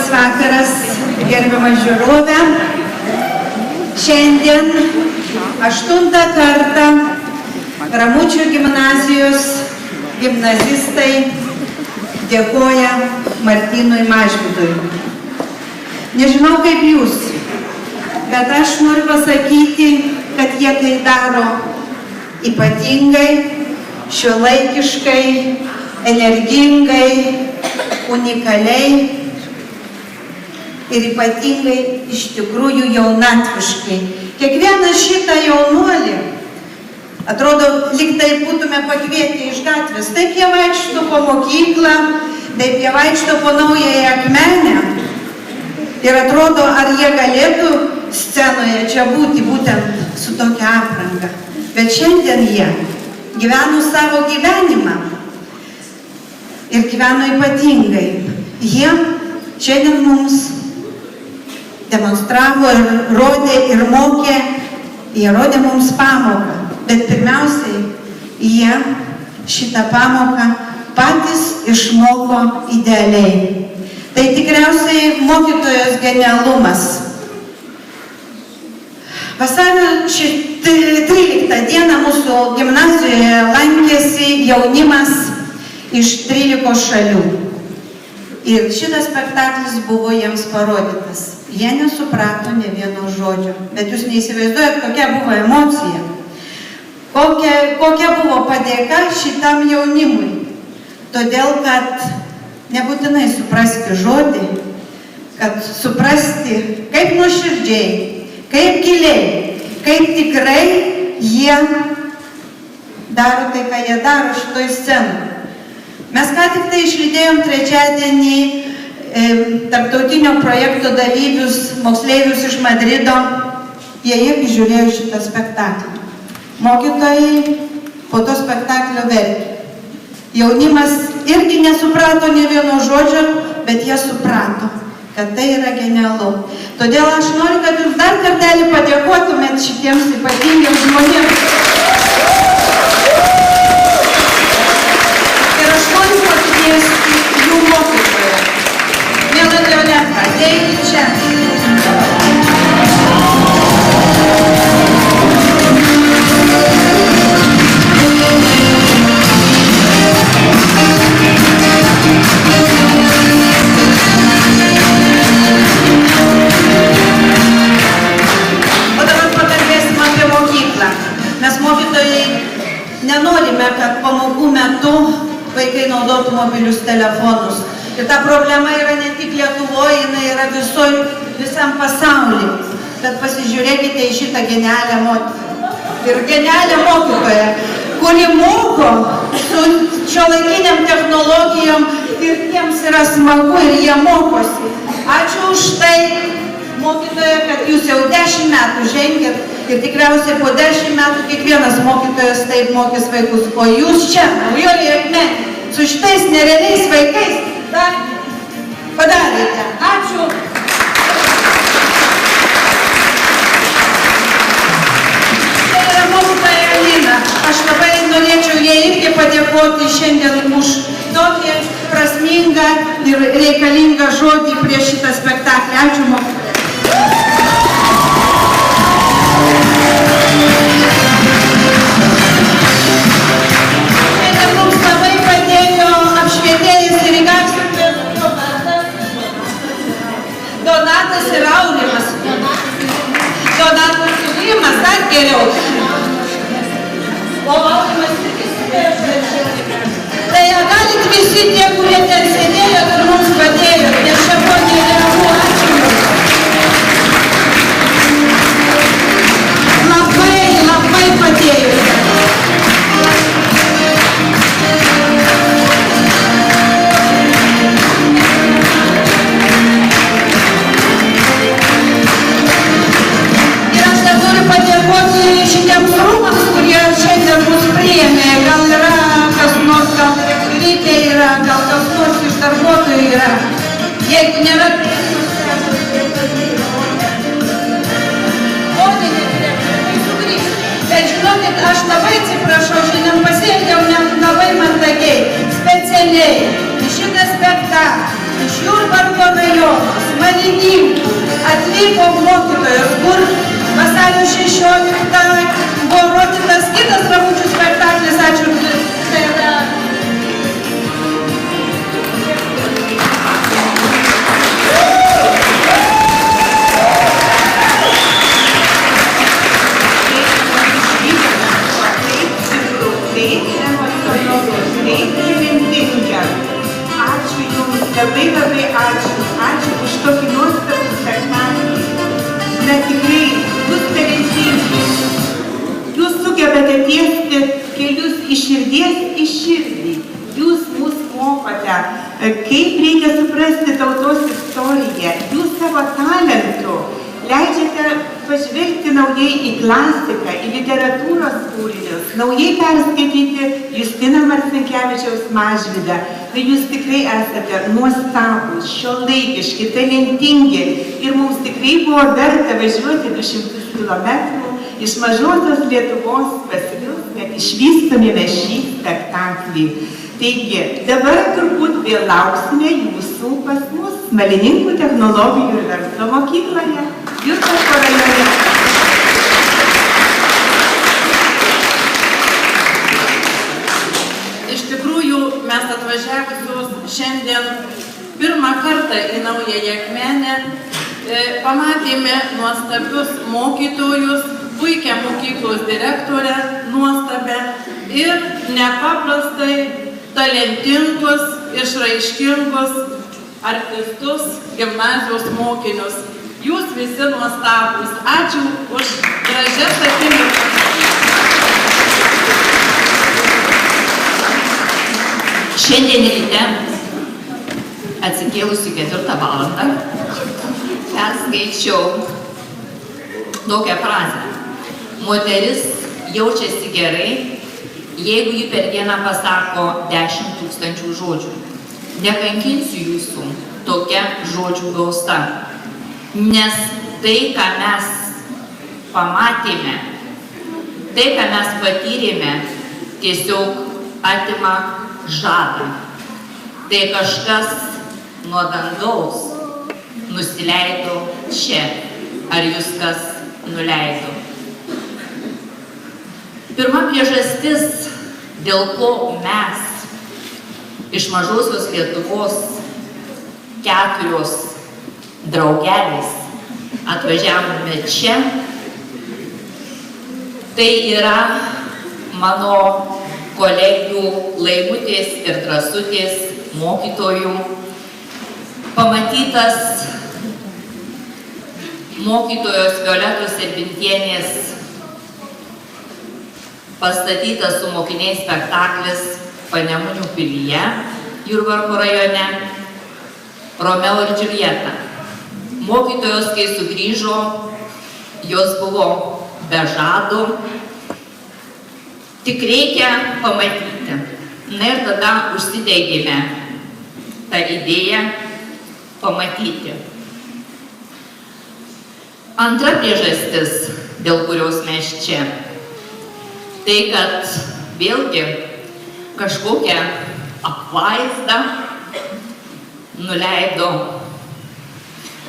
Labas vakaras, gerbiama žiūrovė. Šiandien 8 kartą Ramučių gimnazijos gimnazistai dėkoja Martynui Mažvydui. Nežinau kaip jūs, bet aš noriu pasakyti, kad jie tai daro ypatingai, šiuolaikiškai, energingai, unikaliai ir ypatingai iš tikrųjų jaunatviškai. Kiekvieną šitą jaunuolį atrodo, lyg tai būtume pakvietę iš gatvės. Taip jie vaikšto po mokyklą, taip jie vaikšto po Naująją Akmenę. Ir atrodo, ar jie galėtų scenoje čia būti būtent su tokia apranga. Bet šiandien jie gyveno savo gyvenimą ir gyveno ypatingai. Jie šiandien mums demonstravo ir rodė ir mokė, jie rodė mums pamoką. Bet pirmiausiai, jie šitą pamoką patys išmoko idealiai. Tai tikriausiai mokytojos genialumas. Vasario 13 dieną mūsų gimnazijoje lankėsi jaunimas iš 13 šalių. Ir šitas spektaklis buvo jiems parodytas. Jie nesuprato ne vieno žodžio. Bet jūs neįsivaizduojat, kokia buvo emocija. Kokia buvo padėka šitam jaunimui. Todėl, kad nebūtinai suprasti žodį, kad suprasti, kaip nuoširdžiai, kaip giliai, kaip tikrai jie daro tai, ką jie daro šitoj scenoj. Mes ką tik tai išlydėjom trečiadienį tarptautinio projekto dalyvius, moksleivius iš Madrido. Jie irgi žiūrėjo šitą spektaklį. Mokytojai po to spektaklio verkė. Jaunimas irgi nesuprato ne vieno žodžio, bet jie suprato, kad tai yra genialu. Todėl aš noriu, kad jūs dar kartelį padėkotumėt šitiems ypatingiems žmonėms. Ir aš noriu pakviesti jų mokytoją. Miela Violeta, ateikit čia. Mes mokytojai nenorime, kad pamokų metu vaikai naudotų mobilius telefonus. Ir ta problema yra ne tik Lietuvoje, jinai yra visam pasaulyje. Bet pasižiūrėkite į šitą genialią mokytoją. Ir genialią mokytoją, kuri moko su šiuolaikiniam technologijom ir jiems yra smagu ir jie mokosi. Ačiū už tai, mokytoja, kad jūs jau 10 metų žengėt. Ir tikriausiai po 10 metų kiekvienas mokytojas taip mokys vaikus. O jūs čia, Naujojoje Akmenėje, su šitais nerealiais vaikais dar padarėte. Ačiū. Tai yra mokytoja Alina. Aš labai norėčiau jai irgi padėkoti šiandien už tokį prasmingą ir reikalingą žodį prieš šitą spektaklį. Ačiū, mokytoja. Šiandien mums labai padėjo apšvietėjas ir įgarsintojas Donatas ir Aurimas. Donatas ir Rimas, dar geriau. O Aurimas irgi sudėjo. Tai galit visi tie, kurie ten sėdėjo ir mums padėjo. Nes čia buvo nerealu. Ačiū. Labai padėjo. Ir aš noriu padėkoti šitiems rūmams, kurie šiandien mus priėmė. Gal yra kas nors, gal Rytė yra, gal kas nors iš darbuotojų yra. Jeigu nėra bet žinokit, aš labai atsiprašau, šiandien pasielgiau labai mandagiai, specialiai į šitą spektaklį iš Jurbarko rajono Smalininkų atvyko mokytojas, kur vasario 16 buvo rodytas kitas Ramučių spektaklis. Ačiū. Tai yra ačiū Jums, labai ačiū. Ačiū už tokį nuostabų spektaklį. Na tikrai, Jūs talentingi. Jūs sugebate tiesti kelius iš širdies į širdį. Jūs mus mokote, kaip reikia suprasti tautos istoriją. Jūs savo talentu leidžiate pažvelgti naujai į klasiką, į literatūros kūrinius, naujai perskaityti Justiną Marcinkevičiaus Mažvydą. Tai jūs tikrai esate nuostabūs, šiuolaikiški, talentingi ir mums tikrai buvo verta važiuoti 200 kilometrų iš mažosios Lietuvos pas Jus, kad išvystumėme šį spektaklį. Taigi, dabar turbūt vėl lauksime Jūsų pas mus Smalininkų technologijų ir verslo mokykloje. Jurbarko rajone. Iš tikrųjų, mes atvažiavusios šiandien pirmą kartą į Naująją Akmenę pamatėme nuostabius mokytojus, puikią mokyklos direktorę, nuostabę ir nepaprastai talentingus, išraiškingus artistus, gimnazijos mokinius. Jūs visi nuostabūs. Ačiū už gražias akimirkas. Šiandien ryte, atsikėlusi 4 valandą, perskaičiau tokią frazę. Moteris jaučiasi gerai, jeigu ji per dieną pasako 10 000 žodžių. Nekankinsiu jūsų tokia žodžių gausa, nes tai, ką mes pamatėme, tai, ką mes patyrėme, tiesiog atima žadą. Tai kažkas nuo dangaus nusileido čia, ar jūs kas nuleido. Pirma priežastis, dėl ko mes iš mažosios Lietuvos 4 draugelės atvažiavome čia, tai yra mano kolegių Laimutės ir Drąsutės mokytojų pamatytas mokytojos Violetos Serbintienės pastatytas su mokiniais spektaklis Panemunių pilyje, Jurbarko rajone, Romeo ir Džiuljeta. Mokytojos, kai sugrįžo, jos buvo be žado, tik reikia pamatyti. Na ir tada užsidegėme tą idėją pamatyti. Antra priežastis, dėl kurios mes čia, tai kad vėlgi kažkokią apvaizdą nuleido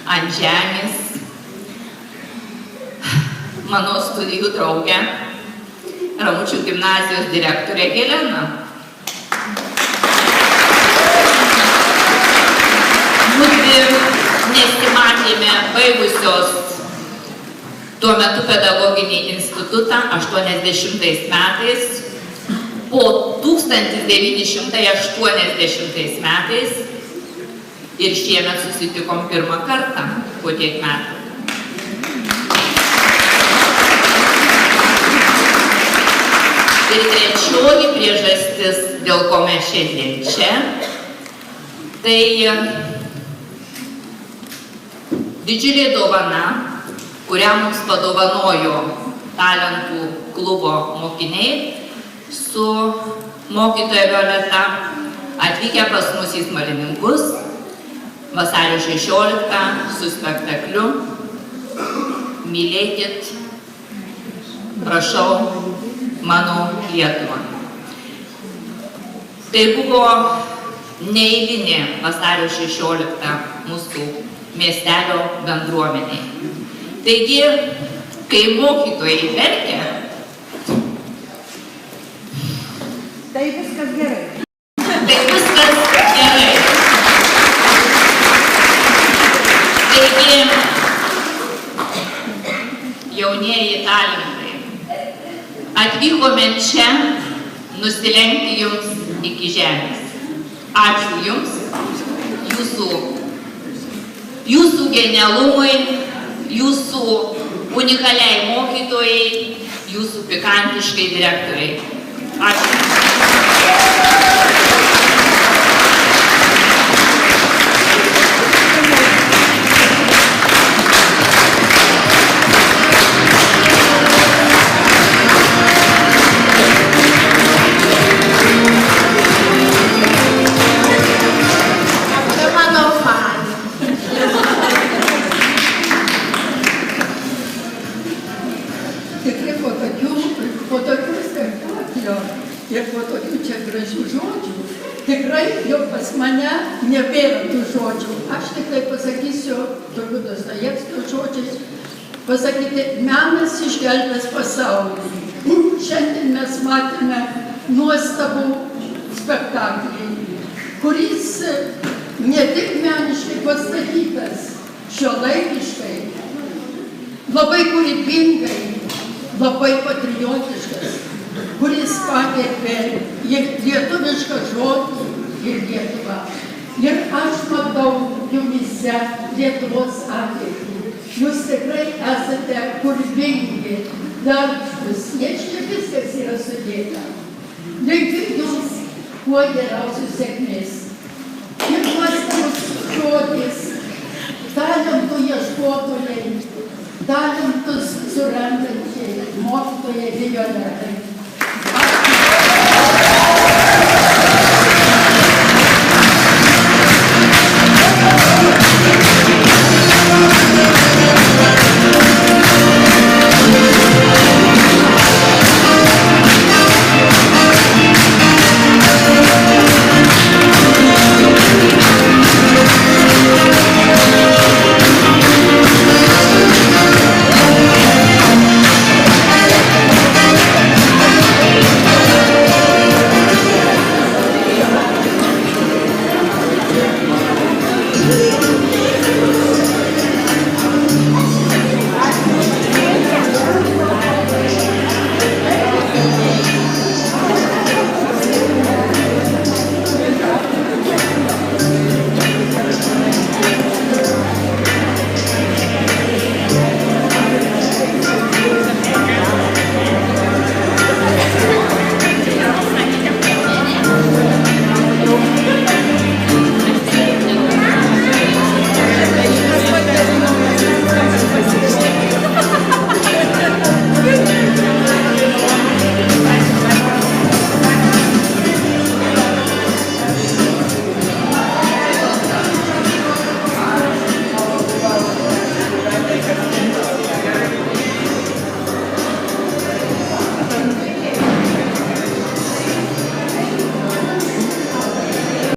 ant žemės mano studijų draugė, Ramučių gimnazijos direktorė Helena. Mudvi nesimatėme baigusios tuo metu pedagoginį institutą 80 metais, po 1980 metais ir šiemet susitikom pirmą kartą po tiek metų. Ir trečioji priežastis, dėl ko mes šiandien čia, tai didžiulė dovana, kurią mums padovanojo talentų klubo mokiniai su mokytoja Violeta, atvykę pas mus į Smalininkus vasario 16 su spektakliu Mylėkit, prašau, mano Lietuvą. Tai buvo neeilinė vasario 16 mūsų miestelio bendruomeniai. Taigi, kai mokytojai verkia, Tai viskas gerai. tai viskas gerai. Taigi, jaunieji talentai, atvykome čia nusilenkti jums iki žemės. Ačiū jums, jūsų genialumui, jūsų unikaliai mokytojai, jūsų pikantiškai direktoriai. Ačiū. Tikrai po tokių spektaklio ir po tokių čia gražių žodžių, tikrai jau pas mane nebėra tų žodžių. Aš tikrai pasakysiu tokių Dostojevskio žodžiais, pasakyti, menas išgelbės pasaulį. Šiandien mes matėme nuostabų spektaklį, kuris ne tik meniškai pastatytas, šiuolaikiškai, labai kūrybingai, labai patriotiškas, kuris pagerbė ir lietuvišką žodį, ir Lietuvą. Ir aš matau jumyse Lietuvos ateitį. Jūs tikrai esate kūrybingi, darbštūs, nes čia viskas yra sudėta. Linkiu jums kuo geriausios sėkmės. Ir nuostabus žodis, talentų ieškotojai, talentus surandančiai mokytojai Violeta.